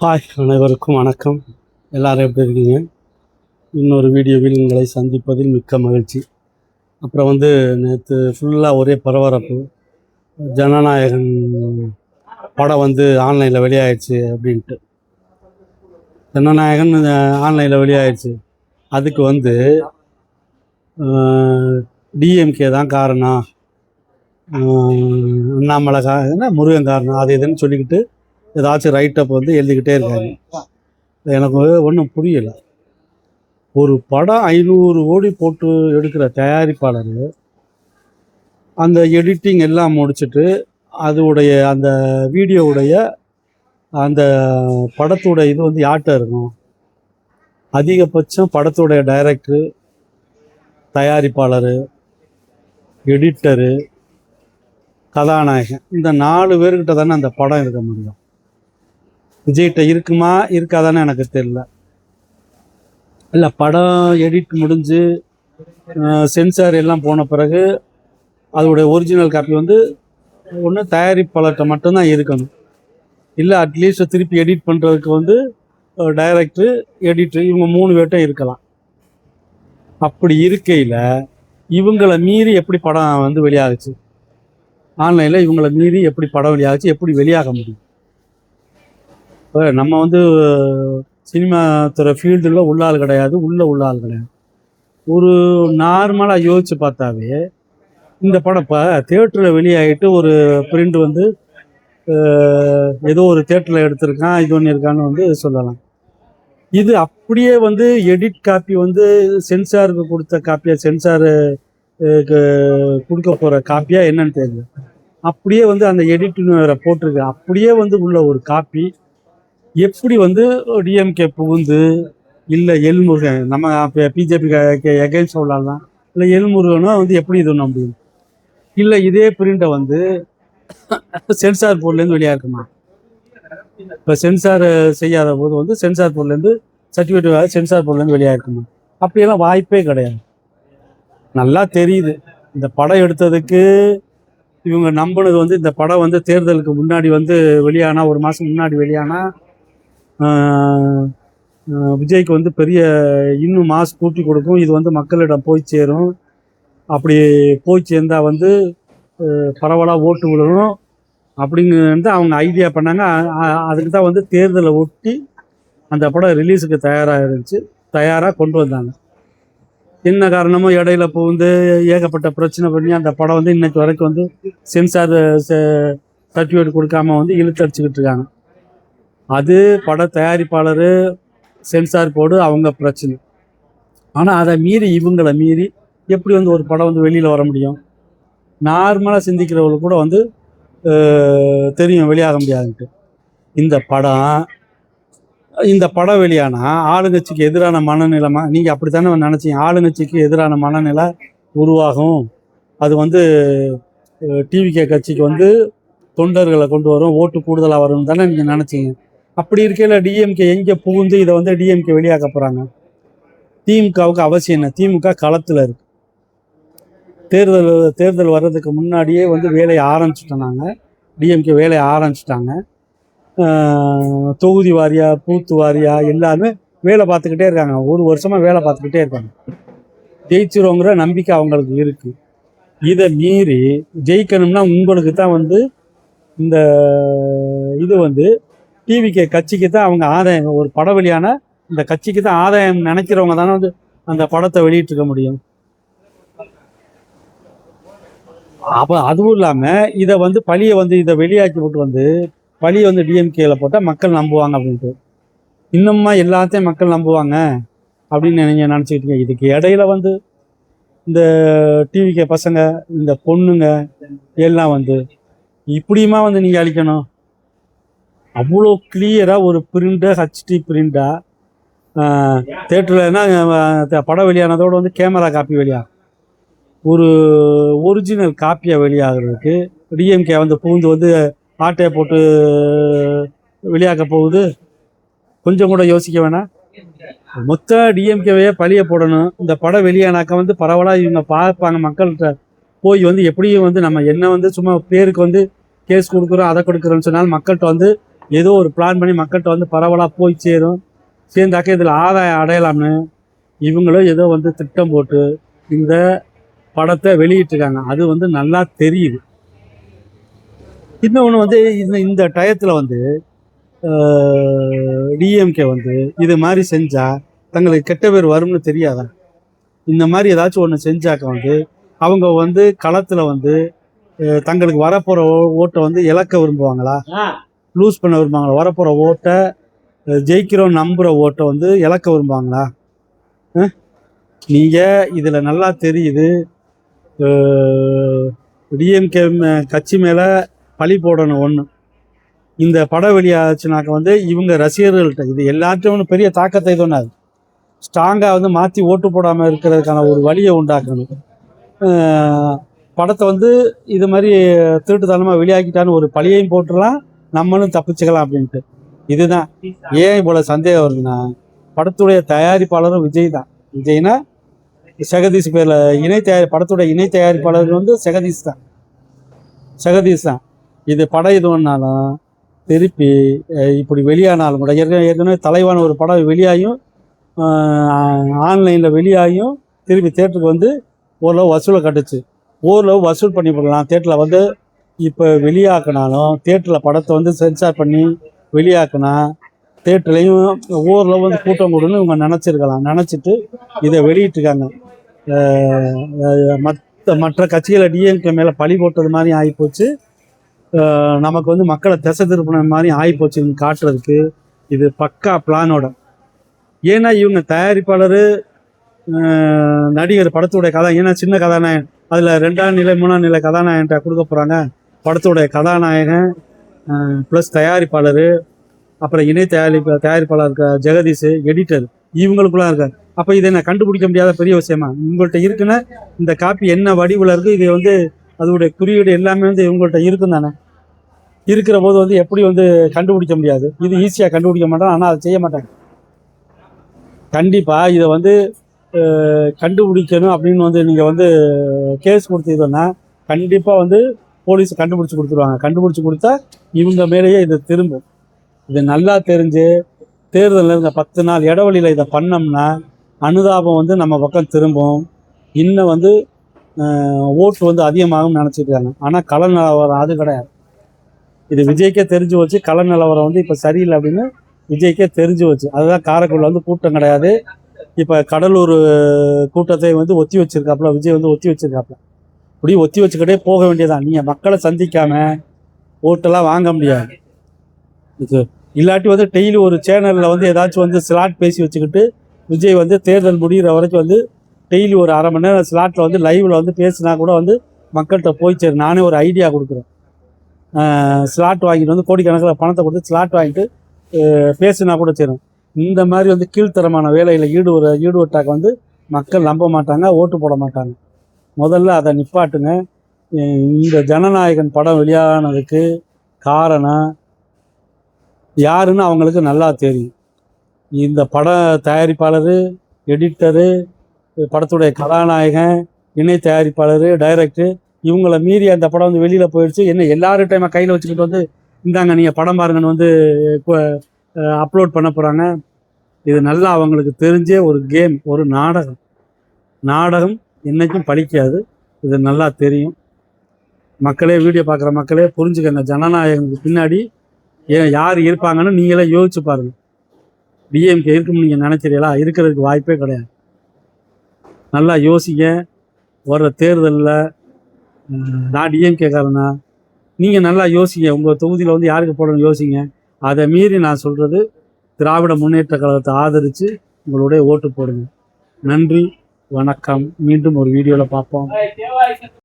Hi, அனைவருக்கும் வணக்கம். எல்லோரும் எப்படி இருக்கீங்க? இன்னொரு வீடியோவில் உங்களை சந்திப்பதில் மிக்க மகிழ்ச்சி. அப்புறம் நேற்று ஃபுல்லாக ஒரே பரபரப்பு. ஜனநாயகன் படம் ஆன்லைனில் வெளியாயிடுச்சு அப்படின்ட்டு. ஜனநாயகன் ஆன்லைனில் வெளியாயிடுச்சு. அதுக்கு டிஎம்கே தான் காரணம், அண்ணாமலை முருகன் காரணம், அது இதுன்னு சொல்லிக்கிட்டு ஏதாச்சும் ரைட்டப் எழுதிக்கிட்டே இருக்காங்க. எனக்கு ஒன்றும் புரியலை. ஒரு படம் 500 கோடி போட்டு எடுக்கிற தயாரிப்பாளர் அந்த எடிட்டிங் எல்லாம் முடிச்சுட்டு அதோடைய அந்த வீடியோவுடைய அந்த படத்துடைய இது யார்கிட்ட இருக்கும்? அதிகபட்சம் படத்துடைய டைரக்டரு, தயாரிப்பாளர், எடிட்டரு, கதாநாயகன், இந்த 4 பேர்கிட்ட தானே அந்த படம் இருக்க முடியும். விஜய்கிட்ட இருக்குமா இருக்காதானே எனக்கு தெரியல. இல்லை, படம் எடிட் முடிஞ்சு சென்சார் எல்லாம் போன பிறகு அதோடைய ஒரிஜினல் காப்பி ஒன்று தயாரிப்பாளர்கிட்ட மட்டும்தான் இருக்கணும். இல்லை, அட்லீஸ்ட் திருப்பி எடிட் பண்ணுறதுக்கு டைரக்டரு, எடிட்டர், இவங்க 3 பேர்கிட்ட இருக்கலாம். அப்படி இருக்கையில் இவங்களை மீறி எப்படி படம் வெளியாகுச்சு? ஆன்லைனில் இவங்களை மீறி எப்படி படம் வெளியாகுச்சு? எப்படி வெளியாக முடியும்? இப்போ நம்ம சினிமா துறை ஃபீல்டில் உள்ள ஆள் கிடையாது, உள்ள ஆள் கிடையாது. ஒரு நார்மலாக யோசித்து பார்த்தாவே இந்த படம் இப்போ தியேட்டரில் வெளியாகிட்டு ஒரு பிரிண்ட் ஏதோ ஒரு தியேட்டரில் எடுத்திருக்கான், இது ஒன்று இருக்கான்னு சொல்லலாம். இது அப்படியே எடிட் காப்பி சென்சாருக்கு கொடுத்த காப்பியாக, சென்சாரு கொடுக்க போகிற காப்பியாக என்னன்னு தெரியல. அப்படியே அந்த எடிட்னு வேறு போட்டிருக்கு. அப்படியே உள்ள ஒரு காப்பி எப்படி டிஎம்கே புகுந்து, இல்லை எல்முருகன், நம்ம பிஜேபி எகைன்ஸ்ட் உள்ளாலாம், இல்லை எல்முருகனும் எப்படி இது பண்ண முடியும்? இல்லை, இதே பிரிண்டை சென்சார் போர்ட்லேருந்து வெளியாக இருக்குமா? இப்போ சென்சார் செய்யாத போது சென்சார் போர்ட்லேருந்து சர்டிஃபிகேட் சென்சார் போர்ட்லேருந்து வெளியாக இருக்குமா? அப்படியெல்லாம் வாய்ப்பே கிடையாது. நல்லா தெரியுது, இந்த படம் எடுத்ததுக்கு இவங்க நம்பினது இந்த படம் தேர்தலுக்கு முன்னாடி வெளியானா, ஒரு மாதம் முன்னாடி வெளியானா விஜய்க்கு பெரிய இன்னும் மாஸ் கூட்டி கொடுக்கும், இது மக்களிடம் போய் சேரும், அப்படி போய் சேர்ந்தால் பரவலாக ஓட்டு விடணும் அப்படிங்கிறது அவங்க ஐடியா பண்ணாங்க. அதுக்கு தான் தேர்தலை ஒட்டி அந்த படம் ரிலீஸுக்கு தயாராக இருந்துச்சு, தயாராக கொண்டு வந்தாங்க. என்ன காரணமோ இடையில ஏகப்பட்ட பிரச்சனை பண்ணி அந்த படம் இன்னைக்கு வரைக்கும் சென்சார் சர்டிஃபிகேட் கொடுக்காம இழுத்தடிச்சுக்கிட்டு இருக்காங்க. அது பட தயாரிப்பாளர், சென்சார் போர்டு, அவங்க பிரச்சனை. ஆனால் அதை மீறி இவங்களை மீறி எப்படி ஒரு படம் வெளியில் வர முடியும்? நார்மலாக சிந்திக்கிறவங்களுக்கு கூட தெரியும் வெளியாக முடியாதுன்ட்டு. இந்த படம் வெளியானா ஆளுங்கட்சிக்கு எதிரான மனநிலைமா? நீங்கள் அப்படி தானே நினச்சிங்க? ஆளுங்கட்சிக்கு எதிரான மனநிலை உருவாகும், அது டிவிகே கட்சிக்கு தொண்டர்களை கொண்டு வரும், ஓட்டு கூடுதலாக வரும்னு தானே நீங்கள் நினச்சிங்க? அப்படி இருக்கையில் டிஎம்கே எங்கே புகுந்து இதை டிஎம்கே வெளியாக்க போகிறாங்க? திமுகவுக்கு அவசியம் என்ன? திமுக களத்தில் இருக்கு. தேர்தல் வர்றதுக்கு முன்னாடியே வேலையை ஆரம்பிச்சுட்டோம். டிஎம்கே வேலையை ஆரம்பிச்சிட்டாங்க. தொகுதி வாரியாக, பூத்து வாரியாக எல்லாருமே வேலை பார்த்துக்கிட்டே இருக்காங்க. ஒரு வருஷமாக வேலை பார்த்துக்கிட்டே இருக்காங்க. ஜெயிச்சிருவோங்கிற நம்பிக்கை அவங்களுக்கு இருக்குது. இதை மீறி ஜெயிக்கணும்னா உங்களுக்கு தான் இந்த இது டிவிகே கட்சிக்கு தான் அவங்க ஆதாயம். ஒரு படம் வெளியான இந்த கட்சிக்கு தான் ஆதாயம் நினைக்கிறவங்க தானே அந்த படத்தை வெளியிட்டிருக்க முடியும். அப்போ அதுவும் இல்லாமல் இதை பழியை இதை வெளியாக்கி விட்டு பழியை டிஎம்கேல போட்டால் மக்கள் நம்புவாங்க அப்படின்ட்டு. இன்னுமா எல்லாத்தையும் மக்கள் நம்புவாங்க அப்படின்னு நீங்கள் நினச்சிக்கிட்டீங்க. இதுக்கு இடையில இந்த டிவிகே பசங்க, இந்த பொண்ணுங்க எல்லாம் இப்படியுமா நீங்கள் அழிக்கணும்? அவ்வளோ கிளியராக ஒரு பிரிண்டை, ஹச்டி பிரிண்டாக தேட்டர்லன்னா படம் வெளியானதோடு கேமரா காப்பி வெளியாகும். ஒரு ஒரிஜினல் காப்பியாக வெளியாகிறதுக்கு டிஎம்கே புகுந்து ஆட்டையை போட்டு வெளியாக்க போகுது. கொஞ்சம் கூட யோசிக்க வேணாம். மொத்த டிஎம்கேவையே பழிய போடணும். இந்த படம் வெளியானாக்க பரவலாக இவங்க பார்ப்பாங்க, மக்கள்கிட்ட போய் எப்படியும் நம்ம என்ன சும்மா பேருக்கு கேஸ் கொடுக்குறோம், அதை கொடுக்குறோன்னு சொன்னால் மக்கள்கிட்ட ஏதோ ஒரு பிளான் பண்ணி மக்கள்கிட்ட வந்து பரவலாக போய் சேர்ந்தாக்க இதில் ஆதாயம் அடையலாம்னு இவங்களும் ஏதோ வந்து திட்டம் போட்டு இந்த படத்தை வெளியிட்டிருக்காங்க. அது வந்து நல்லா தெரியுது. இன்னொன்று வந்து இந்த டயத்தில் வந்து டிஎம்கே வந்து இது மாதிரி செஞ்சால் தங்களுக்கு கெட்ட பேர் வரும்னு தெரியாதா? இந்த மாதிரி ஏதாச்சும் ஒன்று செஞ்சாக்க வந்து அவங்க வந்து களத்தில் வந்து தங்களுக்கு வரப்போகிற ஓட்டை வந்து இழக்க விரும்புவாங்களா, லூஸ் பண்ண விரும்புவாங்களா? வரப்போகிற ஓட்டை ஜெயிக்கிறோம் நம்புகிற ஓட்டை வந்து இழக்க விரும்புவாங்களா? நீங்கள் இதில் நல்லா தெரியுது டிஎம்கே கட்சி மேலே பழி போடணும் ஒன்று. இந்த படம் வெளியாச்சுனாக்க வந்து இவங்க ரசிகர்கள்ட்ட இது எல்லாத்தையும் ஒன்று பெரிய தாக்கத்தை தோணாது. ஸ்ட்ராங்காக வந்து மாற்றி ஓட்டு போடாமல் இருக்கிறதுக்கான ஒரு வழியை உண்டாக்கணும். படத்தை வந்து இது மாதிரி திருட்டுத்தனமாக வெளியாக்கிட்டான்னு ஒரு பழியையும் போட்டுடலாம், நம்மளும் தப்பிச்சுக்கலாம் அப்படின்ட்டு. இதுதான் ஏன் இவ்வளோ சந்தேகம் வருதுன்னா, படத்துடைய தயாரிப்பாளரும் விஜய் தான். விஜய்னா ஜெகதீஷ் பேரில் படத்துடைய இணை தயாரிப்பாளர் வந்து ஜெகதீஷ் தான். இது படம் இது ஒன்றாலும் திருப்பி இப்படி வெளியானாலும் கூட ஏற்கனவே தலைவான ஒரு படம் வெளியாகியும் ஆன்லைனில் வெளியாகியும் திருப்பி தேட்டருக்கு வந்து ஓரளவு வசூலை கட்டுச்சு. ஓரளவு வசூல் பண்ணி போடலாம். தேட்டரில் வந்து இப்போ வெளியாக்கினாலும் தேட்டரில் படத்தை வந்து சென்சார் பண்ணி வெளியாக்கினா தேட்டர்லையும் ஓரளவு வந்து கூட்டம் கூடன்னு இவங்க நினச்சிட்டு இதை வெளியிட்டிருக்காங்க. மற்ற கட்சிகளை டிஎம்கே மேலே பழி போட்டது மாதிரி ஆகிப்போச்சு. நமக்கு வந்து மக்களை திசை திருப்பின மாதிரி ஆகிப்போச்சுன்னு காட்டுறதுக்கு இது பக்கா பிளானோட. ஏன்னா இவங்க தயாரிப்பாளர் நடிகர் படத்துடைய ஏன்னா சின்ன கதாநாயகன் அதில் 2ஆம் நிலை 3ஆம் நிலை கதாநாயகன்ட்ட கொடுக்க போகிறாங்க. படத்துடைய கதாநாயகன் ப்ளஸ் தயாரிப்பாளர், அப்புறம் இணை தயாரிப்பாளர் இருக்க ஜெகதீஷ், எடிட்டர், இவங்களுக்குலாம் இருக்காரு. அப்போ இதை நான் கண்டுபிடிக்க முடியாத பெரிய விஷயமா? உங்கள்கிட்ட இருக்குன்னா இந்த காப்பி என்ன வடிவில் இருக்குது, இது வந்து அதோடைய குறியீடு எல்லாமே வந்து இவங்கள்ட்ட இருக்கும் தானே. இருக்கிற போது வந்து எப்படி வந்து கண்டுபிடிக்க முடியாது? இது ஈஸியாக கண்டுபிடிக்க மாட்டாங்க, ஆனால் அதை செய்ய மாட்டாங்க. கண்டிப்பாக இதை வந்து கண்டுபிடிக்கணும் அப்படின்னு வந்து நீங்கள் வந்து கேஸ் கொடுத்தீங்கன்னா கண்டிப்பாக வந்து போலீஸ் கண்டுபிடிச்சி கொடுத்துருவாங்க. கண்டுபிடிச்சி கொடுத்தா இவங்க மேலேயே இது திரும்பும். இது நல்லா தெரிஞ்சு தேர்தலில் இந்த 10 நாள் இடைவெளியில் இதை பண்ணோம்னா அனுதாபம் வந்து நம்ம பக்கம் திரும்பும். இன்னும் வந்து ஓட்டு வந்து அதிகமாகும் நினச்சிருக்காங்க. ஆனால் கள நிலவரம் அது கிடையாது. இது விஜய்க்கே தெரிஞ்சு வச்சு கள நிலவரம் வந்து இப்போ சரியில்லை அப்படின்னு விஜய்க்கே தெரிஞ்சு வச்சு. அதுதான் காரைக்குடியில் வந்து கூட்டம் கிடையாது. இப்போ கடலூர் கூட்டத்தை வந்து ஒத்தி வச்சிருக்காப்புல, விஜய் வந்து ஒத்தி வச்சிருக்காப்புல. இப்படி ஒத்தி வச்சுக்கிட்டே போக வேண்டியதான். நீங்கள் மக்களை சந்திக்காமல் ஓட்டெல்லாம் வாங்க முடியாது. இது இல்லாட்டி வந்து டெய்லி ஒரு சேனலில் வந்து ஏதாச்சும் வந்து ஸ்லாட் பேசி வச்சுக்கிட்டு விஜய் வந்து தேர்தல் முடிகிற வரைக்கும் வந்து டெய்லி ஒரு அரை மணி நேரம் ஸ்லாட்டில் வந்து லைவில் வந்து பேசினா கூட வந்து மக்கள்கிட்ட போய் சரி. நானே ஒரு ஐடியா கொடுக்குறேன். ஸ்லாட் வாங்கிட்டு வந்து கோடிக்கணக்கில் பணத்தை கொடுத்து ஸ்லாட் வாங்கிட்டு பேசினா கூட சரி. இந்த மாதிரி வந்து கீழ்த்தரமான வேலையில் ஈடுபட்டாக்க வந்து மக்கள் நம்ப மாட்டாங்க, ஓட்டு போட மாட்டாங்க. முதல்ல அதை நிப்பாட்டுங்க. இந்த ஜனநாயகன் படம் வெளியானதுக்கு காரணம் யாருன்னு அவங்களுக்கு நல்லா தெரியும். இந்த பட தயாரிப்பாளர், எடிட்டரு, படத்துடைய கதாநாயகன், இணை தயாரிப்பாளர், டைரக்டர், இவங்களை மீறி அந்த படம் வந்து வெளியில் போயிடுச்சு. என்ன எல்லாரும் டைமாக கையில் வச்சுக்கிட்டு வந்து இந்தாங்க நீங்கள் படம் பாருங்கன்னு வந்து அப்லோட் பண்ண போகிறாங்க. இது நல்லா அவங்களுக்கு தெரிஞ்சே ஒரு கேம், ஒரு நாடகம் என்றைக்கும் பழிக்காது. இது நல்லா தெரியும். மக்களே, வீடியோ பார்க்குற மக்களே புரிஞ்சுக்கங்க. ஜனநாயகத்துக்கு பின்னாடி யார் இருப்பாங்கன்னு நீங்களே யோசிச்சு பாருங்கள். டிஎம்கே இருக்குன்னு நீங்கள் நினைக்கிறீங்களா? இருக்கிறதுக்கு வாய்ப்பே கிடையாது. நல்லா யோசிங்க. வர்ற தேர்தலில் நான் டிஎம்கேக்காரனா, நீங்கள் நல்லா யோசிங்க. உங்கள் தொகுதியில் வந்து யாருக்கு போடணும்னு யோசிங்க. அதை மீறி நான் சொல்கிறது, திராவிட முன்னேற்ற கழகத்தை ஆதரித்து உங்களுடைய ஓட்டு போடுங்க. நன்றி, வணக்கம். மீண்டும் ஒரு வீடியோவில் பார்ப்போம்.